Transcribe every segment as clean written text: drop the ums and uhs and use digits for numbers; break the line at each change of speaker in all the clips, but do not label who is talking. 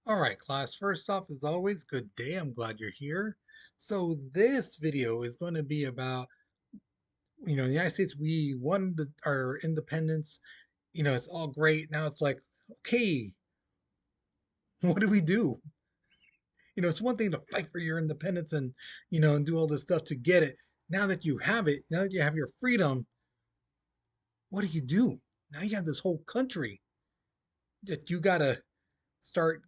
All right, class. First off, as always, good day. I'm glad you're here. So this video is going to be about, in the United States, we won our independence. It's all great. Now it's like, okay, what do we do? It's one thing to fight for your independence and do all this stuff to get it. Now that you have it, now that you have your freedom, what do you do? Now you have this whole country that you got to start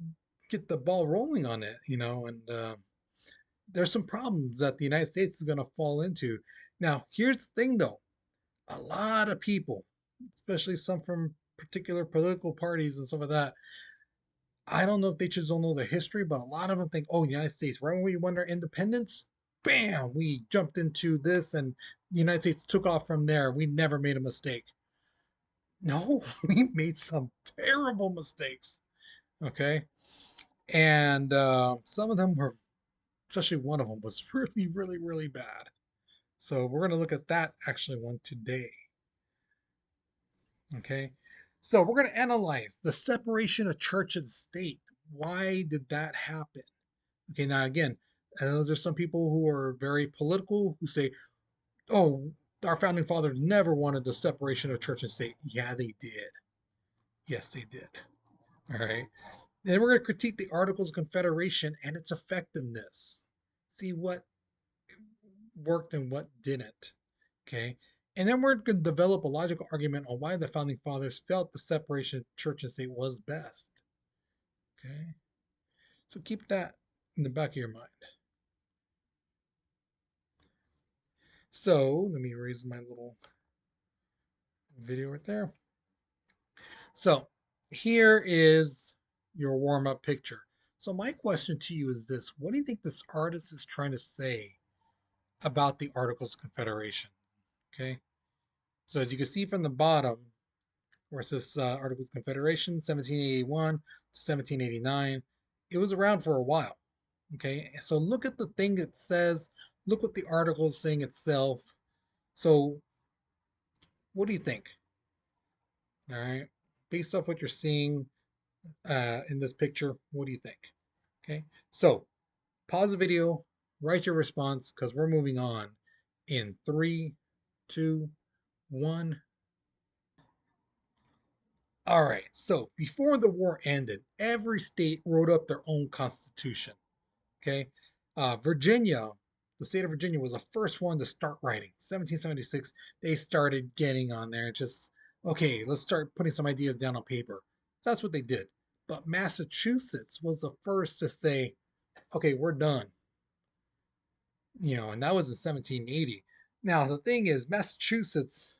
get the ball rolling on it, and there's some problems that the United States is going to fall into. Now, here's the thing though, a lot of people, especially some from particular political parties and stuff like that, I don't know if they just don't know the history, but a lot of them think, oh, the United States, right when we won our independence, bam, we jumped into this and the United States took off from there. We never made a mistake. No, we made some terrible mistakes. Okay. And some of them were, especially one of them was really, really, really bad. So we're going to look at that actually one today. Okay. So we're going to analyze the separation of church and state. Why did that happen? Okay. Now, again, I know there's some people who are very political who say, oh, our founding fathers never wanted the separation of church and state. Yeah, they did. Yes, they did. All right. Then we're going to critique the Articles of Confederation and its effectiveness. See what worked and what didn't. Okay. And then we're going to develop a logical argument on why the founding fathers felt the separation of church and state was best. Okay. So keep that in the back of your mind. So let me raise my little video right there. So here is your warm up picture. So my question to you is this: what do you think this artist is trying to say about the Articles of Confederation? Okay. So as you can see from the bottom, where it says Articles of Confederation, 1781 to 1789. It was around for a while. Okay, so look at the thing it says. Look what the article is saying itself. So, what do you think? All right, based off what you're seeing in this picture, what do you think? Okay, so pause the video, write your response because we're moving on in three, two, one. All right, so before the war ended, every state wrote up their own constitution. Okay. Virginia, the state of Virginia was the first one to start writing. 1776, they started getting on there and just, okay, let's start putting some ideas down on paper. So that's what they did. But Massachusetts was the first to say, okay, we're done. And that was in 1780. Now, the thing is, Massachusetts,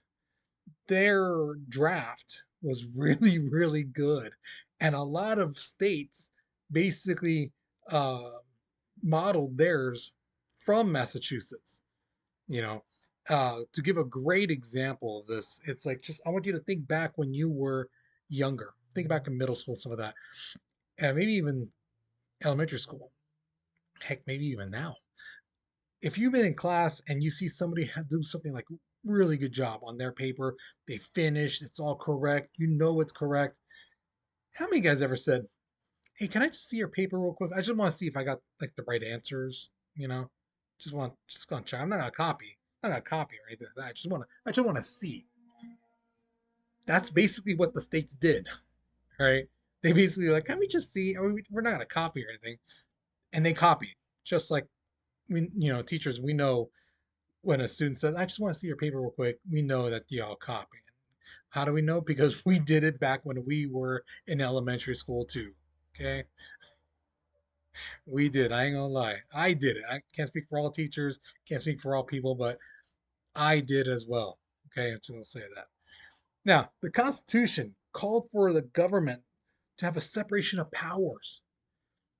their draft was really, really good. And a lot of states basically uh, modeled theirs from Massachusetts. You know, to give a great example of this, it's like just I want you to think back when you were younger. Think back in middle school, some of that, and maybe even elementary school. Heck, maybe even now. If you've been in class and you see somebody do something like really good job on their paper, they finished, it's all correct, you know it's correct. How many guys ever said, "Hey, can I just see your paper real quick? I just want to see if I got like the right answers." You know, just gonna check. I'm not gonna copy. I'm not gonna copy or anything like that. I just want to see. That's basically what the states did, right? They basically like, can we just see? I mean, we're not gonna copy or anything, and they copied. Just like teachers, we know when a student says, "I just want to see your paper real quick," we know that y'all copy. How do we know? Because we did it back when we were in elementary school too. Okay, we did. I ain't gonna lie. I did it. I can't speak for all teachers, can't speak for all people, but I did as well. Okay, I'm just gonna say that. Now, the Constitution called for the government to have a separation of powers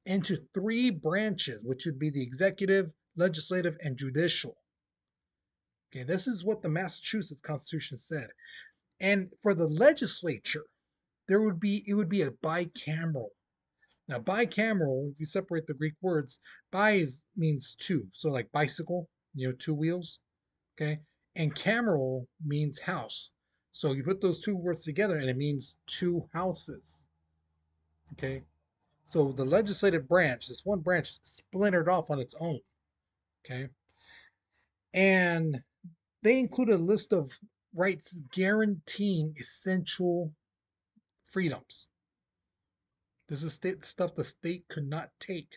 into three branches, which would be the executive, legislative, and judicial. Okay, this is what the Massachusetts Constitution said. And for the legislature, it would be a bicameral. Now, bicameral, if you separate the Greek words, means two. So like bicycle, two wheels. Okay. And cameral means house. So you put those two words together and it means two houses. Okay. So the legislative branch, this one branch, splintered off on its own. Okay, and they include a list of rights guaranteeing essential freedoms. This is stuff the state could not take.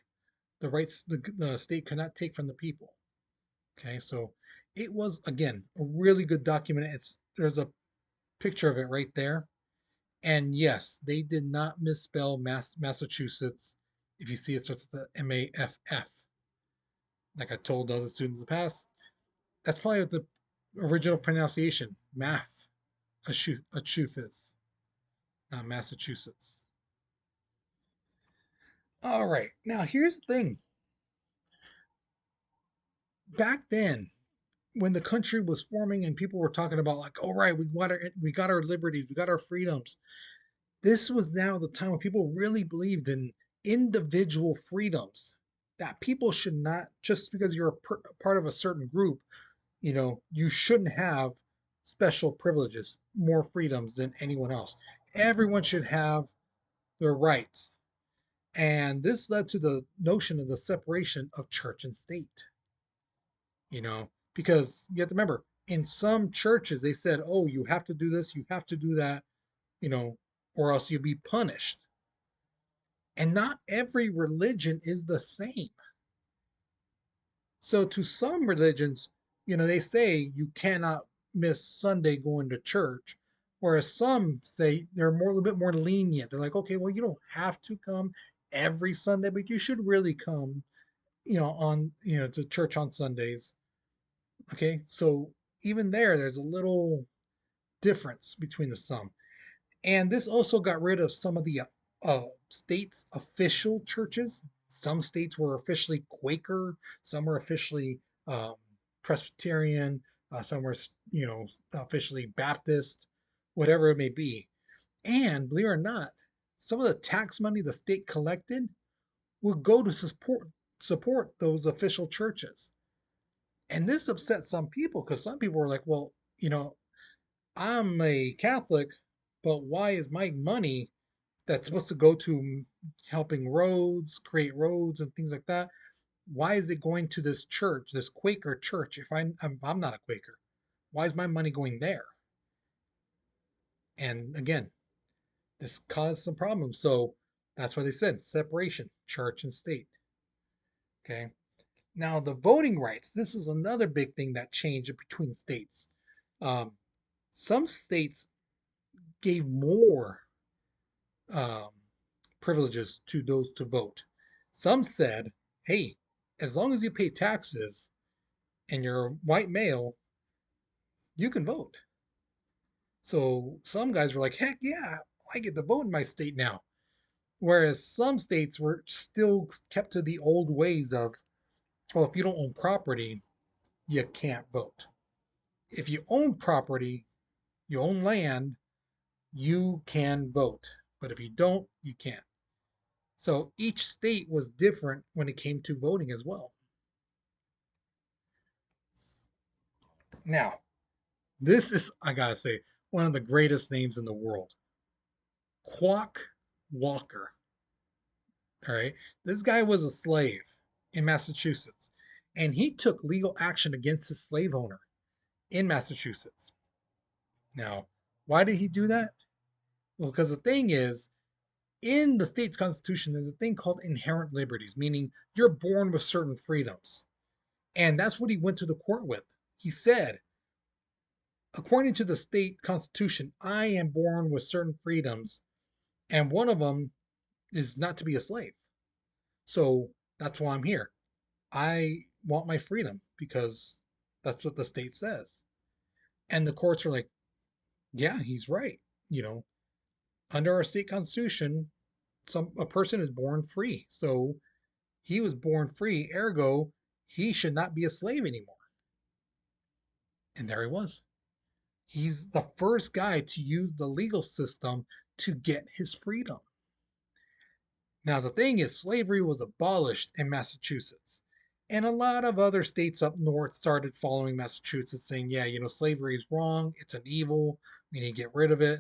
The rights the state could not take from the people. Okay, so it was again a really good document. There's a picture of it right there. And yes, they did not misspell Massachusetts. If you see it starts with the MAFF. Like I told other students in the past, that's probably the original pronunciation. Math. Massachusetts, not Massachusetts. All right. Now here's the thing. Back then, when the country was forming and people were talking about like, all right, we got our liberties, we got our freedoms. This was now the time when people really believed in individual freedoms. That people should not, just because you're part of a certain group, you shouldn't have special privileges, more freedoms than anyone else. Everyone should have their rights. And this led to the notion of the separation of church and state, because you have to remember, in some churches, they said, oh, you have to do this, you have to do that, you know, or else you'll be punished. And not every religion is the same. So to some religions, they say you cannot miss Sunday going to church, whereas some say they're a little bit more lenient. They're like, okay, well, you don't have to come every Sunday, but you should really come, to church on Sundays. Okay, so even there's a little difference between the some. And this also got rid of some of the states' official churches. Some states were officially Quaker, some were officially um, Presbyterian, some were, officially Baptist, whatever it may be. And believe it or not, some of the tax money the state collected would go to support those official churches. And this upset some people because some people were like, well, I'm a Catholic, but why is my money that's supposed to go to helping roads, create roads and things like that, why is it going to this church, this Quaker church? If I'm not a Quaker, why is my money going there? And again, this caused some problems. So that's why they said separation, church and state. Okay. Now the voting rights. This is another big thing that changed between states. Um, some states gave more um, privileges to those to vote. Some said, hey, as long as you pay taxes and you're a white male, you can vote. So some guys were like, heck yeah, I get to vote in my state now. Whereas some states were still kept to the old ways of, well, if you don't own property, you can't vote. If you own property, you own land, you can vote. But if you don't, you can't. So each state was different when it came to voting as well. Now, this is, I gotta say, one of the greatest names in the world. Quock Walker. All right. This guy was a slave in Massachusetts, and he took legal action against his slave owner in Massachusetts. Now, why did he do that? Well, because the thing is, in the state's constitution, there's a thing called inherent liberties, meaning you're born with certain freedoms. And that's what he went to the court with. He said, according to the state constitution, I am born with certain freedoms, and one of them is not to be a slave. So that's why I'm here. I want my freedom because that's what the state says. And the courts are like, yeah, he's right. You know, under our state constitution, a person is born free. So he was born free, ergo, he should not be a slave anymore. And there he was. He's the first guy to use the legal system to get his freedom. Now, the thing is, slavery was abolished in Massachusetts. And a lot of other states up north started following Massachusetts, saying, yeah, slavery is wrong. It's an evil. We need to get rid of it.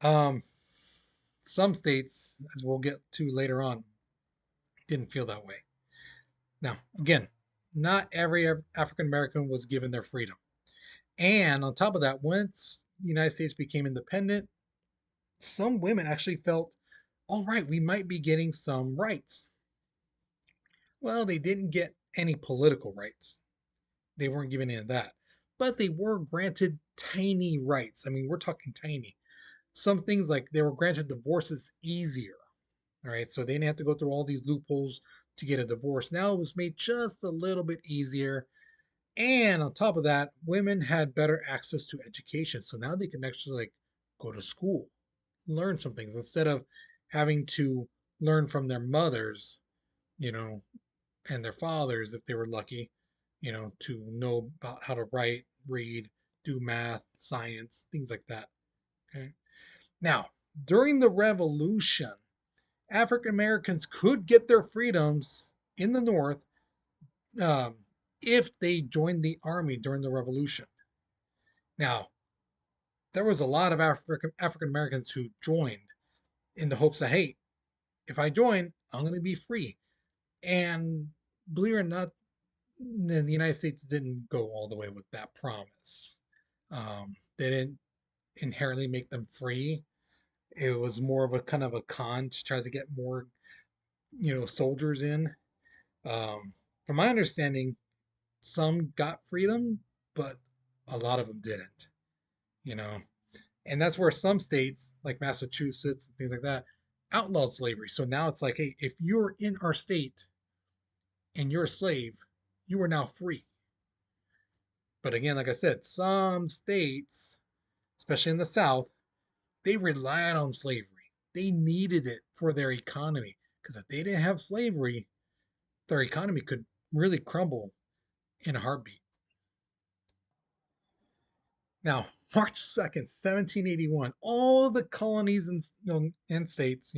Um, some states, as we'll get to later on, didn't feel that way. Now, again, not every African American was given their freedom. And on top of that, once the United States became independent, some women actually felt, all right, we might be getting some rights. Well, they didn't get any political rights. They weren't given any of that. But they were granted tiny rights. I mean, we're talking tiny. Some things like they were granted divorces easier. All right. So they didn't have to go through all these loopholes to get a divorce. Now it was made just a little bit easier. And on top of that, women had better access to education. So now they can actually like go to school, learn some things instead of having to learn from their mothers, you know, and their fathers if they were lucky, to know about how to write, read, do math, science, things like that. Okay. Now, during the Revolution, African Americans could get their freedoms in the North um, if they joined the army during the Revolution. Now, there was a lot of African Americans who joined in the hopes that, hey, if I join, I'm going to be free. And believe it or not, the United States didn't go all the way with that promise. They didn't inherently make them free. It was more of a kind of a con to try to get more, soldiers in. Um, from my understanding, some got freedom, but a lot of them didn't. You know, and that's where some states like Massachusetts and things like that outlawed slavery. So now it's like, hey, if you're in our state and you're a slave, you are now free. But again, like I said, some states, especially in the South, they relied on slavery. They needed it for their economy because if they didn't have slavery, their economy could really crumble in a heartbeat. Now, March 2nd, 1781, all the colonies and states,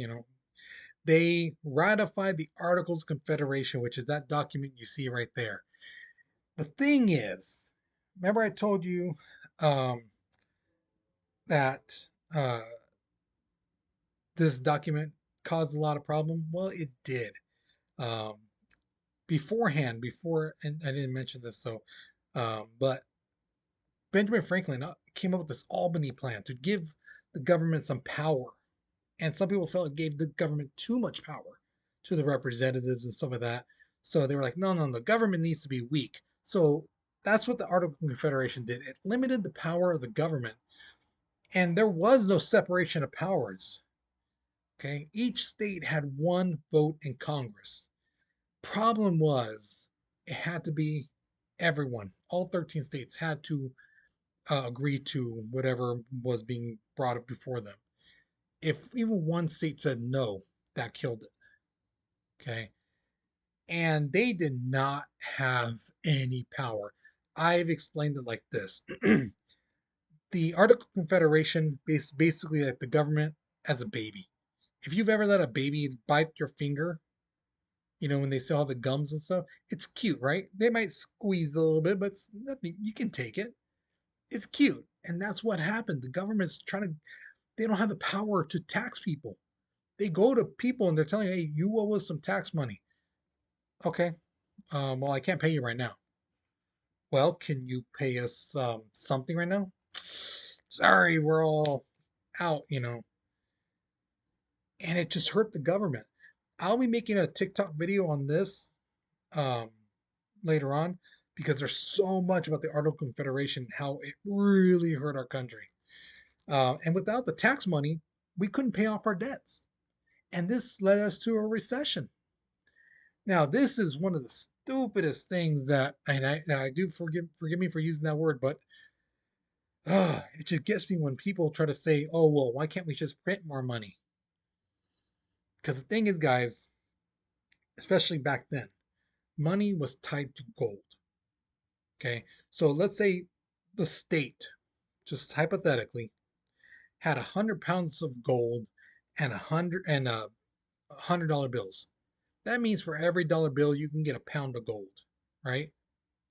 they ratified the Articles of Confederation, which is that document you see right there. The thing is, remember I told you um, that this document caused a lot of problem? Well, it did. Um, and I didn't mention this, but Benjamin Franklin came up with this Albany plan to give the government some power. And some people felt it gave the government too much power to the representatives and stuff like that. So they were like, no, no, the government needs to be weak. So that's what the Articles of Confederation did. It limited the power of the government. And there was no separation of powers. Okay. Each state had one vote in Congress. Problem was, it had to be everyone. All 13 states had to agree to whatever was being brought up before them. If even one state said no, that killed it. Okay. And they did not have any power. I've explained it like this. The Articles of Confederation basically like the government as a baby. If you've ever let a baby bite your finger, when they sell the gums and stuff, it's cute, right? They might squeeze a little bit, but it's nothing, you can take it. It's cute. And that's what happened. The government's they don't have the power to tax people. They go to people and they're telling, hey, you owe us some tax money. Okay. Well, I can't pay you right now. Well, can you pay us something right now? Sorry, we're all out. And it just hurt the government. I'll be making a TikTok video on this um, later on because there's so much about the Articles of Confederation, how it really hurt our country. And without the tax money, we couldn't pay off our debts. And this led us to a recession. Now, this is one of the stupidest things and I do forgive me for using that word, but it just gets me when people try to say, "Oh, well, why can't we just print more money?" Because the thing is, guys, especially back then, money was tied to gold. Okay, so let's say the state, just hypothetically, had 100 pounds of gold and $100 bills. That means for every dollar bill, you can get a pound of gold, right?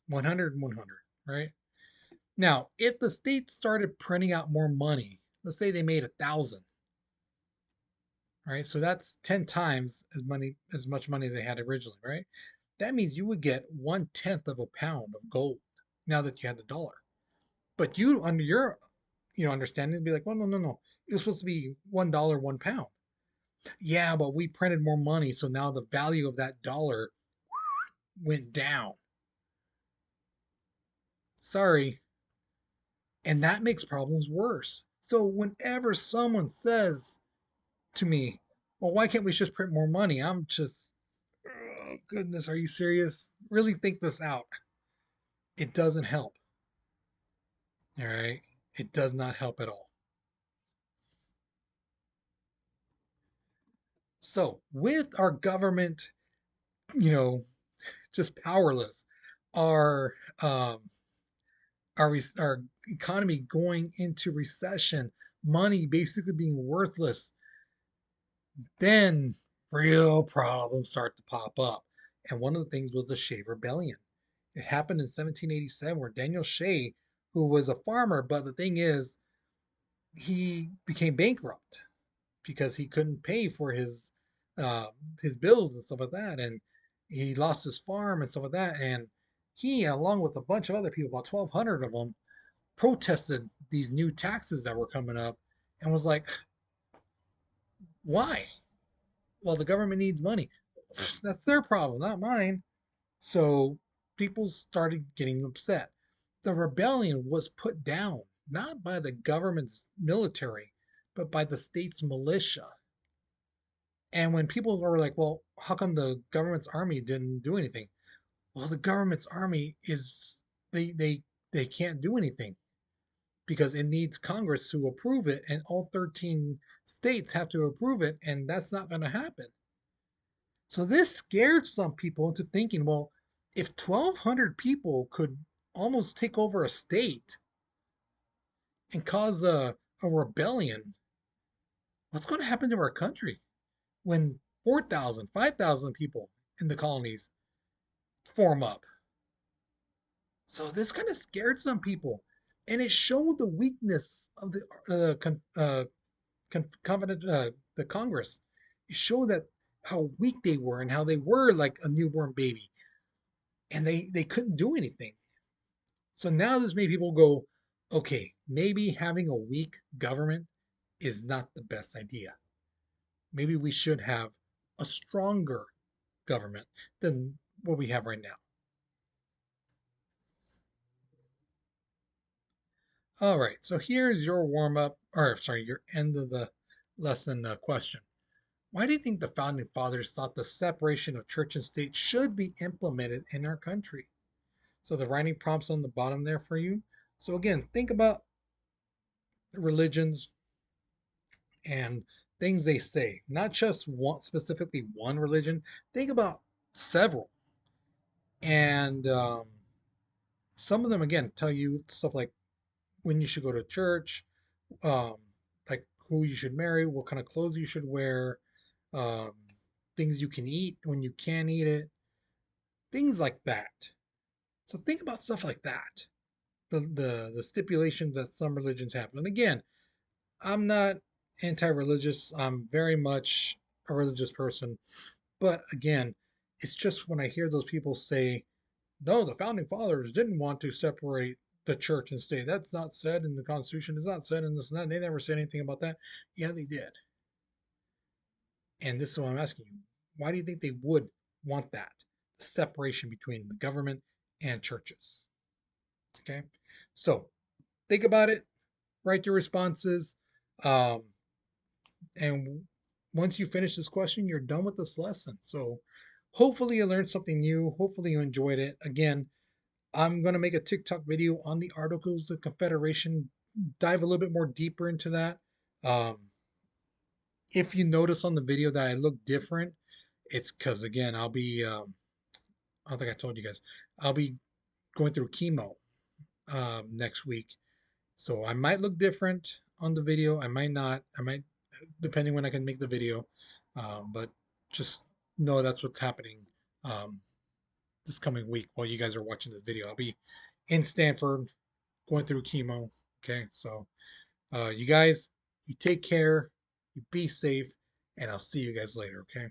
100 and 100, right? Now, if the state started printing out more money, let's say they made 1,000, right? So that's 10 times as much money they had originally, right? That means you would get 1/10 of a pound of gold now that you had the dollar. But you, under your understanding, would be like, well, no, no, no. It was supposed to be $1, 1 pound. Yeah, but we printed more money, so now the value of that dollar went down. Sorry. And that makes problems worse. So whenever someone says to me, well, why can't we just print more money? I'm just, oh, goodness, are you serious? Really think this out. It doesn't help. All right. It does not help at all. So with our government, you know, just powerless, our um, our economy going into recession, money basically being worthless, then real problems start to pop up. And one of the things was the Shea Rebellion. It happened in 1787 where Daniel Shea, who was a farmer, but the thing is, he became bankrupt because he couldn't pay for uh, his bills and stuff like that, and he lost his farm and stuff like that. And he, along with a bunch of other people, about 1,200 of them, protested these new taxes that were coming up, and was like, "Why? Well, the government needs money. That's their problem, not mine." So people started getting upset. The rebellion was put down not by the government's military, but by the state's militia. And when people were like, well, how come the government's army didn't do anything? Well, the government's army is they can't do anything because it needs Congress to approve it, and all 13 states have to approve it, and that's not going to happen. So this scared some people into thinking, well, if 1,200 people could almost take over a state and cause a rebellion, what's going to happen to our country when 4,000, 5,000 people in the colonies form up? So this kind of scared some people, and it showed the weakness of the Congress. It showed that how weak they were and how they were like a newborn baby, and they couldn't do anything. So now this made people go, okay, maybe having a weak government is not the best idea. Maybe we should have a stronger government than what we have right now. All right, so here's your warm up, or sorry, your end of the lesson question. Why do you think the founding fathers thought the separation of church and state should be implemented in our country? So the writing prompts on the bottom there for you. So again, think about religions and things they say, not just one specifically one religion. Think about several, and some of them again tell you stuff like when you should go to church, um, like who you should marry, what kind of clothes you should wear, um, things you can eat when you can eat it, things like that. So think about stuff like that. The stipulations that some religions have. And again, I'm not anti-religious. I'm very much a religious person. But again, it's just when I hear those people say, no, the founding fathers didn't want to separate the church and state. That's not said in the Constitution. It's not said in this and that. They never said anything about that. Yeah, they did. And this is what I'm asking you. Why do you think they would want that? The separation between the government and churches. Okay. So think about it, write your responses. Um, and once you finish this question, you're done with this lesson. So hopefully you learned something new. Hopefully you enjoyed it. Again, I'm going to make a TikTok video on the Articles of Confederation, dive a little bit more deeper into that. Um, if you notice on the video that I look different, it's because, again, I don't think I told you guys, I'll be going through chemo next week. So I might look different on the video. I might not. I might, depending when I can make the video. But just know that's what's happening um, this coming week while you guys are watching the video. I'll be in Stanford going through chemo. Okay, so you guys, you take care, you be safe, and I'll see you guys later, okay?